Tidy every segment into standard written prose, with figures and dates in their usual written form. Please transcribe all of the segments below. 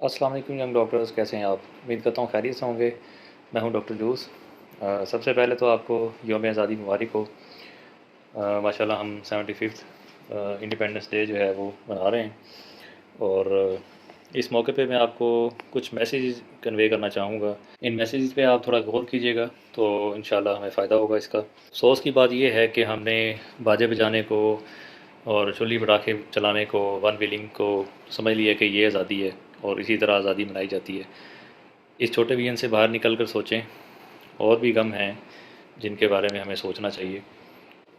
अस्सलाम वालेकुम young doctors, कैसे हैं आप? उम्मीद करता हूँ खैरियत से होंगे। मैं हूँ डॉक्टर जूस। सबसे पहले तो आपको यौम आज़ादी मुबारक हो। माशाल्लाह हम 75th इंडिपेंडेंस डे जो है वो मना रहे हैं। और इस मौके पे मैं आपको कुछ मैसेज कन्वे करना चाहूँगा। इन मैसेज पे आप थोड़ा गौर कीजिएगा तो इंशाल्लाह हमें फ़ायदा होगा इसका। अफसोस की बात यह है कि हमने बाजे बजाने को और चुल्ली पटाखे चलाने को, वन व्हीलिंग को समझ लिया कि ये आज़ादी है और इसी तरह आज़ादी मनाई जाती है। इस छोटे विजन से बाहर निकल कर सोचें, और भी गम हैं जिनके बारे में हमें सोचना चाहिए।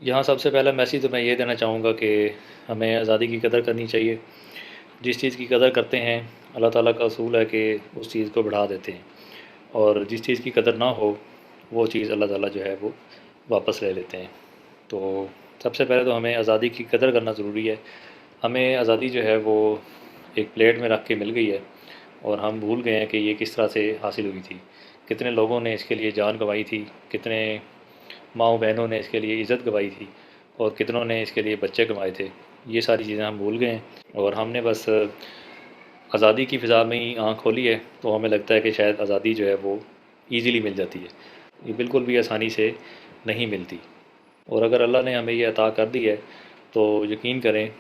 यहाँ सबसे पहला मैसेज तो मैं ये देना चाहूँगा कि हमें आज़ादी की कदर करनी चाहिए। जिस चीज़ की कदर करते हैं, अल्लाह ताला का असूल है कि उस चीज़ को बढ़ा देते हैं, और जिस चीज़ की कदर ना हो वो चीज़ अल्लाह ताला जो है वो वापस ले लेते हैं। तो सबसे पहले तो हमें आज़ादी की कदर करना ज़रूरी है। हमें आज़ादी जो है वो एक प्लेट में रख के मिल गई है, और हम भूल गए हैं कि ये किस तरह से हासिल हुई थी। कितने लोगों ने इसके लिए जान गंवाई थी, कितने माँओं बहनों ने इसके लिए इज़्ज़त गंवाई थी, और कितनों ने इसके लिए बच्चे गंवाए थे। ये सारी चीज़ें हम भूल गए हैं, और हमने बस आज़ादी की फ़िज़ा में ही आँख खोली है। तो हमें लगता है कि शायद आज़ादी जो है वो ईज़िली मिल जाती है। ये बिल्कुल भी आसानी से नहीं मिलती। और अगर अल्लाह ने हमें ये अता कर दी है तो यकीन करें,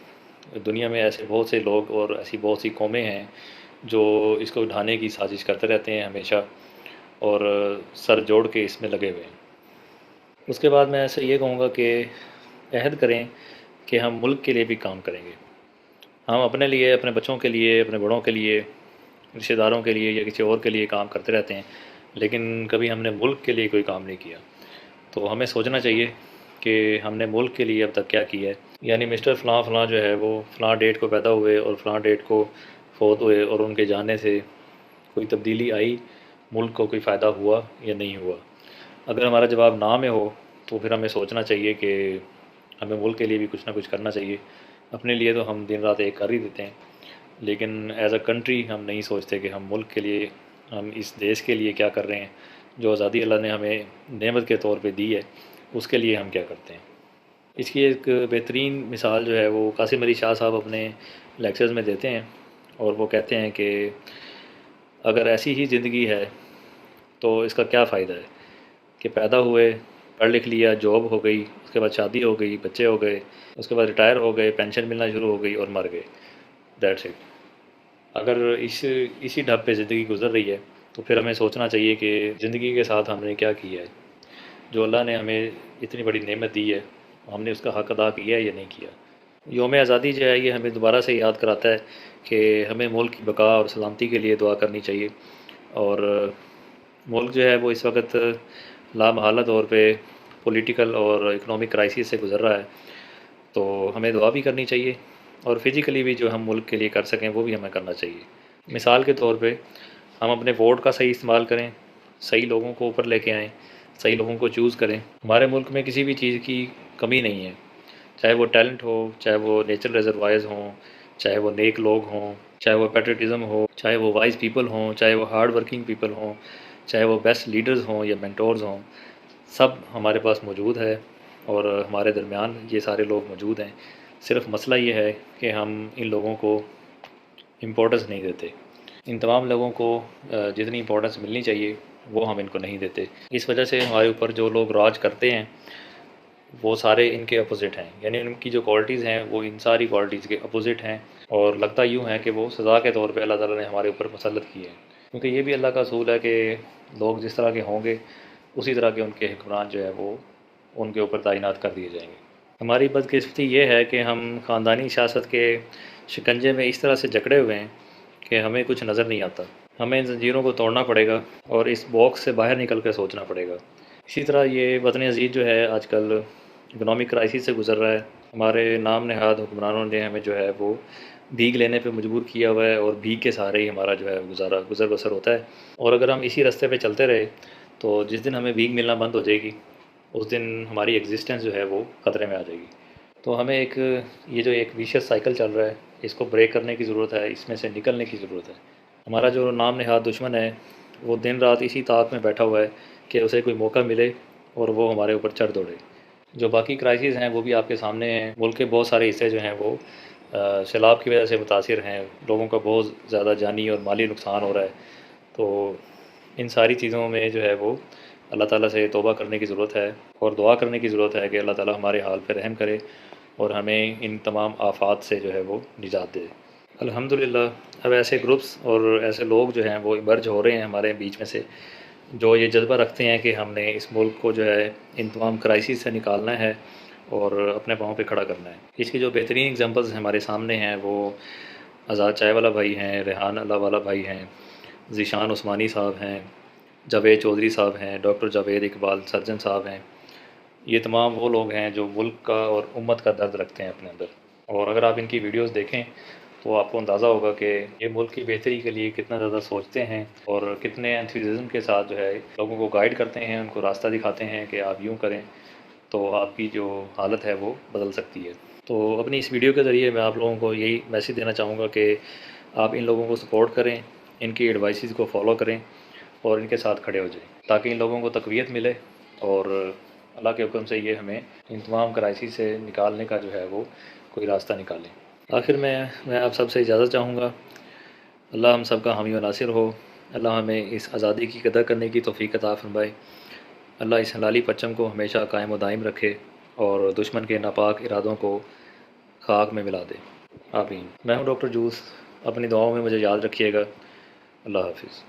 दुनिया में ऐसे बहुत से लोग और ऐसी बहुत सी कौमें हैं जो इसको ढाने की साजिश करते रहते हैं हमेशा, और सर जोड़ के इसमें लगे हुए हैं। उसके बाद मैं ऐसे ये कहूँगा कि अहद करें कि हम मुल्क के लिए भी काम करेंगे। हम अपने लिए, अपने बच्चों के लिए, अपने बड़ों के लिए, रिश्तेदारों के लिए या किसी और के लिए काम करते रहते हैं, लेकिन कभी हमने मुल्क के लिए कोई काम नहीं किया। तो हमें सोचना चाहिए कि हमने मुल्क के लिए अब तक क्या किया है। यानी मिस्टर फ़लाँ फ़लाँ जो है वो फ़लाँ डेट को पैदा हुए और फ़लाँ डेट को फ़ौत हुए, और उनके जाने से कोई तब्दीली आई, मुल्क को कोई फ़ायदा हुआ या नहीं हुआ। अगर हमारा जवाब ना में हो तो फिर हमें सोचना चाहिए कि हमें मुल्क के लिए भी कुछ ना कुछ करना चाहिए। अपने लिए तो हम दिन रात एक कर ही देते हैं, लेकिन एज़ अ कंट्री हम नहीं सोचते कि हम मुल्क के लिए, हम इस देश के लिए क्या कर रहे हैं। जो आज़ादी अल्लाह ने हमें नेमत के तौर पे दी है, उसके लिए हम क्या करते हैं। इसकी एक बेहतरीन मिसाल जो है वो कासिम अली शाह साहब अपने लेक्चर्स में देते हैं, और वो कहते हैं कि अगर ऐसी ही ज़िंदगी है तो इसका क्या फ़ायदा है कि पैदा हुए, पढ़ लिख लिया, जॉब हो गई, उसके बाद शादी हो गई, बच्चे हो गए, उसके बाद रिटायर हो गए, पेंशन मिलना शुरू हो गई और मर गए। That's it. अगर इसी ढाब पे ज़िंदगी गुजर रही है तो फिर हमें सोचना चाहिए कि ज़िंदगी के साथ हमने क्या किया है। जो अल्लाह ने हमें इतनी बड़ी नेमत दी है, हमने उसका हक़ अदा किया है या नहीं किया। यौम आज़ादी जो है ये हमें दोबारा से याद कराता है कि हमें मुल्क की बका और सलामती के लिए दुआ करनी चाहिए। और मुल्क जो है वो इस वक्त लामहला तौर पे पॉलिटिकल और इकनॉमिक क्राइसिस से गुज़र रहा है, तो हमें दुआ भी करनी चाहिए, और फ़िज़िकली भी जो हम मुल्क के लिए कर सकें वो भी हमें करना चाहिए। मिसाल के तौर पे हम अपने वोट का सही इस्तेमाल करें, सही लोगों को ऊपर लेके आएँ, सही लोगों को चूज़ करें। हमारे मुल्क में किसी भी चीज़ की कमी नहीं है, चाहे वो टैलेंट हो, चाहे वो नेचुरल रिजर्वायर्स हों, चाहे वो नेक लोग हों, चाहे वो पैट्रियटिज़म हो, चाहे वो वाइज पीपल हों, चाहे वो हार्ड वर्किंग पीपल हों, चाहे वो बेस्ट लीडर्स हों या मेंटोर्स हों। सब हमारे पास मौजूद है, और हमारे दरमियान ये सारे लोग मौजूद हैं। सिर्फ मसला ये है कि हम इन लोगों को इम्पोर्टेंस नहीं देते। इन तमाम लोगों को जितनी इम्पोर्टेंस मिलनी चाहिए वो हम इनको नहीं देते। इस वजह से हमारे ऊपर जो लोग राज करते हैं वो सारे इनके अपोज़िट हैं, यानी उनकी जो क्वालिटीज़ हैं वो इन सारी क्वालिटीज़ के अपोज़िट हैं, और लगता यूँ है कि वो सज़ा के तौर पे अल्लाह ताला ने हमारे ऊपर मुसल्लत किए हैं। क्योंकि ये भी अल्लाह का असूल है कि लोग जिस तरह के होंगे उसी तरह के उनके हुक्मरान जो है वो उनके ऊपर तैनात कर दिए जाएंगे। हमारी बदकिस्मती ये है कि हम ख़ानदानी सियासत के शिकंजे में इस तरह से जकड़े हुए हैं कि हमें कुछ नज़र नहीं आता। हमें इन ज़ंजीरों को तोड़ना पड़ेगा और इस बॉक्स से बाहर निकल कर सोचना पड़ेगा। इसी तरह ये वतन अज़ीज़ जो है आजकल इकनॉमिक क्राइसिस से गुज़र रहा है। हमारे नाम नहाद हुक्मरानों ने हमें जो है वो भीख लेने पे मजबूर किया हुआ है, और भीख के सहारे ही हमारा जो है गुज़र बसर होता है। और अगर हम इसी रास्ते पे चलते रहे तो जिस दिन हमें भीख मिलना बंद हो जाएगी उस दिन हमारी एग्जिस्टेंस जो है वो ख़तरे में आ जाएगी। तो हमें ये जो एक विशियस साइकिल चल रहा है इसको ब्रेक करने की ज़रूरत है, इसमें से निकलने की ज़रूरत है। हमारा जो नाम नहाद दुश्मन है वो दिन रात इसी ताक में बैठा हुआ है कि उसे कोई मौका मिले और वो हमारे ऊपर चढ़ दौड़े। जो बाकी क्राइसिस हैं वो भी आपके सामने हैं। मुल्क के बहुत सारे हिस्से जो हैं वो سیلاب کی وجہ سے متاثر ہیں، لوگوں کا بہت زیادہ جانی اور مالی نقصان ہو رہا ہے۔ تو ان ساری چیزوں میں جو ہے وہ اللہ تعالیٰ سے توبہ کرنے کی ضرورت ہے اور دعا کرنے کی ضرورت ہے کہ اللہ تعالیٰ ہمارے حال پہ رحم کرے اور ہمیں ان تمام آفات سے جو ہے وہ نجات دے۔ الحمدللہ اب ایسے گروپس اور ایسے لوگ جو ہیں وہ ایمرج ہو رہے ہیں ہمارے بیچ میں سے، جو یہ جذبہ رکھتے ہیں کہ ہم نے اس ملک کو جو ہے ان تمام کرائسس سے نکالنا ہے اور اپنے پاؤں پہ کھڑا کرنا ہے۔ اس کی جو بہترین ایگزامپلز ہمارے سامنے ہیں وہ آزاد چائے والا بھائی ہیں، ریحان اللہ والا بھائی ہیں، ذیشان عثمانی صاحب ہیں، جاوید چودھری صاحب ہیں، ڈاکٹر جاوید اقبال سرجن صاحب ہیں۔ یہ تمام وہ لوگ ہیں جو ملک کا اور امت کا درد رکھتے ہیں اپنے اندر، اور اگر آپ ان کی ویڈیوز دیکھیں تو آپ کو اندازہ ہوگا کہ یہ ملک کی بہتری کے لیے کتنا زیادہ سوچتے ہیں اور کتنے انتھوزیزم کے ساتھ جو ہے لوگوں کو گائیڈ کرتے ہیں، ان کو راستہ دکھاتے ہیں کہ آپ یوں کریں تو آپ کی جو حالت ہے وہ بدل سکتی ہے۔ تو اپنی اس ویڈیو کے ذریعے میں آپ لوگوں کو یہی میسیج دینا چاہوں گا کہ آپ ان لوگوں کو سپورٹ کریں، ان کی ایڈوائسز کو فالو کریں اور ان کے ساتھ کھڑے ہو جائیں تاکہ ان لوگوں کو تقویت ملے اور اللہ کے حکم سے یہ ہمیں ان تمام کرائسس سے نکالنے کا جو ہے وہ کوئی راستہ نکالیں۔ آخر میں آپ سب سے اجازت چاہوں گا، اللہ ہم سب کا حامی و ناصر ہو، اللہ ہمیں اس آزادی کی قدر کرنے کی توفیق عطا فرمائے، اللہ اس حلالی پرچم کو ہمیشہ قائم و دائم رکھے اور دشمن کے ناپاک ارادوں کو خاک میں ملا دے، آمین۔ میں ہوں ڈاکٹر جوس، اپنی دعاؤں میں مجھے یاد رکھیے گا۔ اللہ حافظ۔